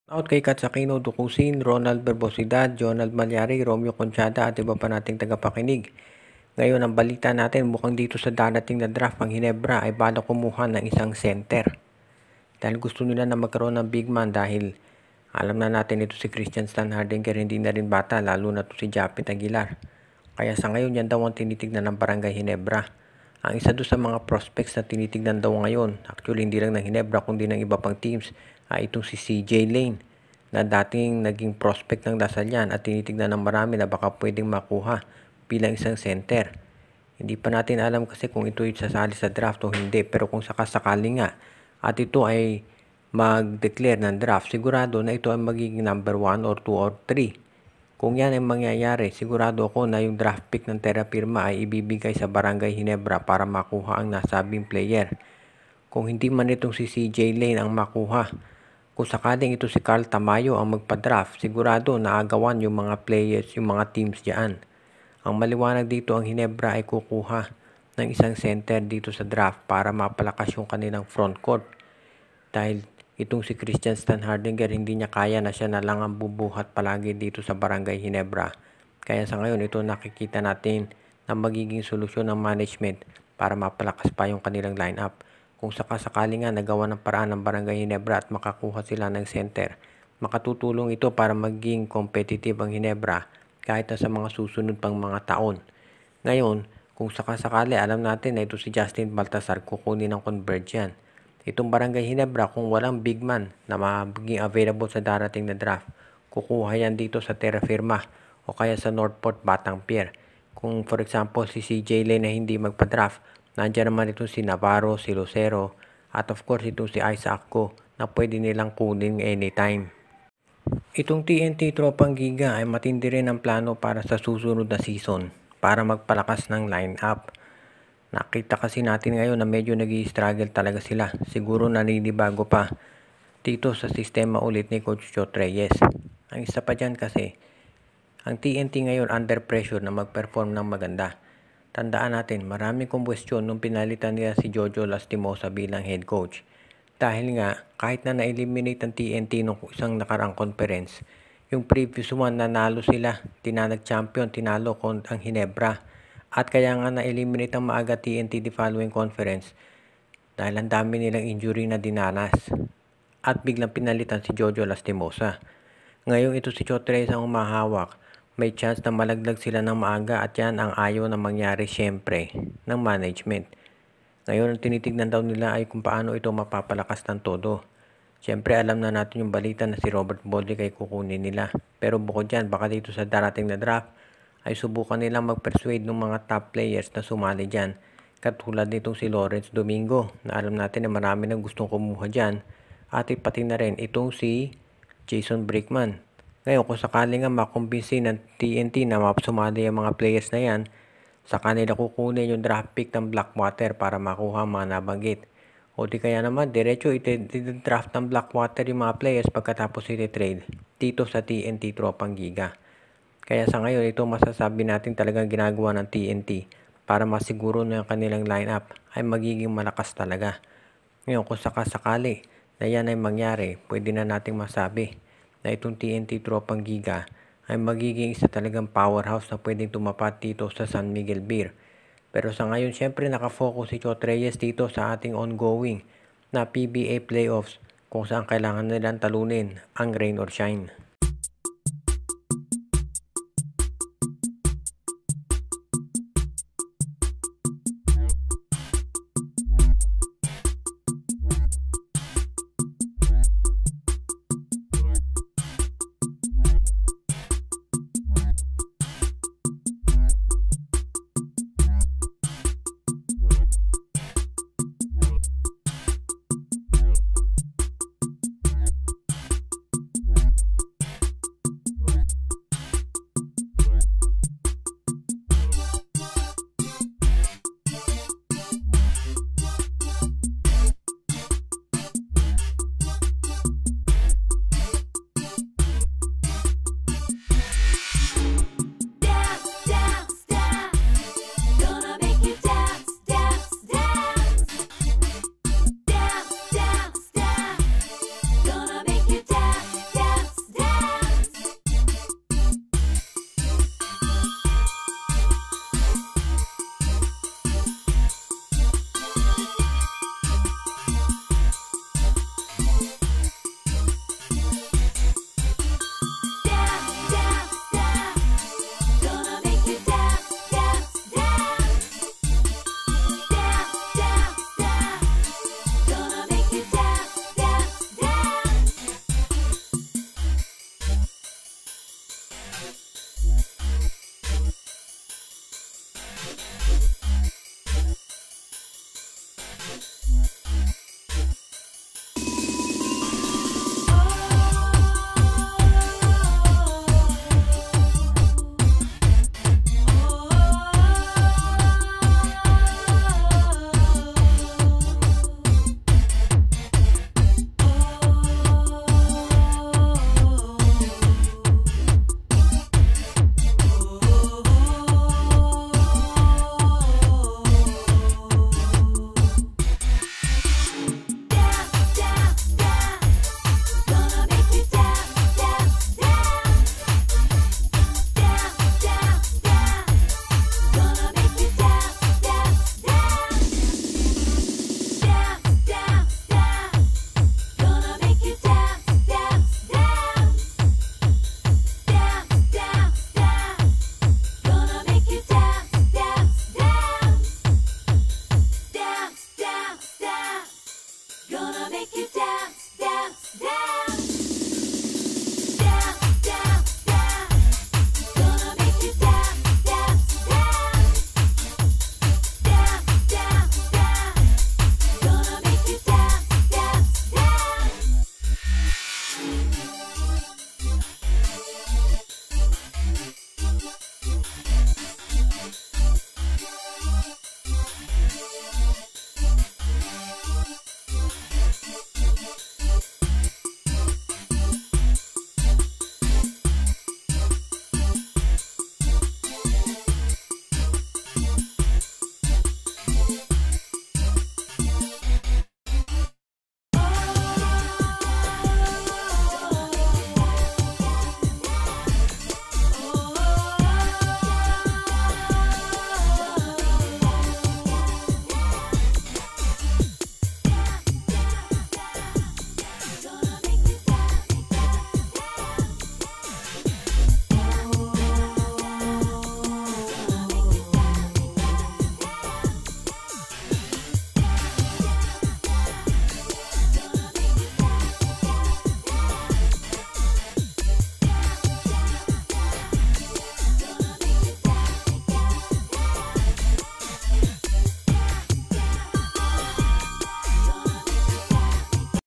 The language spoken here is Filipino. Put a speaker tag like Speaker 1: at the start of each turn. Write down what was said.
Speaker 1: Out kay Katsakino Ducusin, Ronald Verbosidad, Jonald Malyari, Romeo Conchada at iba pa nating tagapakinig. Ngayon ang balita natin mukhang dito sa darating na draft ang Hinebra ay balak kumuha ng isang center. Dahil gusto nila na magkaroon ng big man dahil alam na natin ito si Christian Stanhardinger hindi na rin bata lalo na to si Japit Aguilar. Kaya sa ngayon yan daw ang tinitignan ng Barangay Hinebra. Ang isa doon sa mga prospects na tinitignan daw ngayon, actually hindi lang ng Hinebra kundi ng iba pang teams, ay itong si CJ Lane na dating naging prospect ng Dasalyan at tinitignan ng marami na baka pwedeng makuha bilang isang center. Hindi pa natin alam kasi kung ito ay sasali sa draft o hindi, pero kung sakasakali nga at ito ay mag-declare ng draft, sigurado na ito ay magiging number 1 or 2 or 3. Kung yan ay mangyayari, sigurado ako na yung draft pick ng Terra Firma ay ibibigay sa Barangay Hinebra para makuha ang nasabing player. Kung hindi man itong si CJ Lane ang makuha, kung sakaling ito si Carl Tamayo ang magpa-draft, sigurado na agawan yung mga players, yung mga teams diyan. Ang maliwanag dito, ang Hinebra ay kukuha ng isang center dito sa draft para mapalakas yung kanilang front court. Dahil itong si Christian Stanhardinger hindi niya kaya na siya na lang ang bubuhat palagi dito sa Barangay Hinebra. Kaya sa ngayon ito nakikita natin na magiging solusyon ng management para mapalakas pa yung kanilang lineup. Kung sakasakali nga nagawa ng paraan ng Barangay Hinebra at makakuha sila ng center, makatutulong ito para maging competitive ang Hinebra kahit na sa mga susunod pang mga taon. Ngayon, kung sakasakali alam natin na ito si Justin Baltasar kukunin ng Converge yan. Itong Barangay Hinebra kung walang big man na magiging available sa darating na draft, kukuha yan dito sa Terra Firma o kaya sa Northport Batang Pier. Kung for example si CJ Lane na hindi magpa-draft, nandiyan naman itong si Navarro, si Lucero at of course itong si Isaac Go na pwede nilang kunin anytime. Itong TNT Tropang Giga ay matindi rin ang plano para sa susunod na season para magpalakas ng lineup. Nakita kasi natin ngayon na medyo nag-i-struggle talaga sila. Siguro naninibago pa dito sa sistema ulit ni Coach Chot Reyes. Ang isa pa dyan kasi, ang TNT ngayon under pressure na mag-perform ng maganda. Tandaan natin, maraming kumbwestiyon nung pinalitan nila si Jojo Lastimosa bilang head coach. Dahil nga, kahit na na-eliminate ang TNT nung isang nakarang conference, yung previous one nanalo sila, tinanag-champion, tinalo ang Hinebra. At kaya nga na-eliminate ang maaga TNT the following conference dahil ang dami nilang injury na dinanas. At biglang pinalitan si Jojo Lastimosa. Ngayon ito si Chot Reyes ang umahawak. May chance na malaglag sila ng maaga at yan ang ayaw na mangyari syempre ng management. Ngayon ang tinitignan daw nila ay kung paano ito mapapalakas ng todo. Syempre alam na natin yung balita na si Robert Bolick ay kukunin nila. Pero bukod dyan, baka dito sa darating na draft, ay subukan nilang mag-persuade ng mga top players na sumali dyan. Katulad nitong si Lawrence Domingo na alam natin na marami nang gustong kumuha dyan. At pati na rin itong si Jason Brickman. Ngayon kung sakali nga makumbinsi ng TNT na sumali ang mga players na yan, sa kanila kukunin yung draft pick ng Blackwater para makuha ang mga nabanggit. O di kaya naman, diretso iti-draft ng Blackwater yung mga players pagkatapos iti-trade dito sa TNT Tropang Giga. Kaya sa ngayon, ito masasabi natin talagang ginagawa ng TNT para masiguro na yung kanilang lineup ay magiging malakas talaga. Ngayon, kung sakasakali na yan ay mangyari, pwede na nating masabi na itong TNT Tropang Giga ay magiging isa talagang powerhouse na pwedeng tumapat dito sa San Miguel Beer. Pero sa ngayon, syempre nakafocus si Chot Reyes dito sa ating ongoing na PBA playoffs kung saan kailangan nilang talunin ang rain or shine.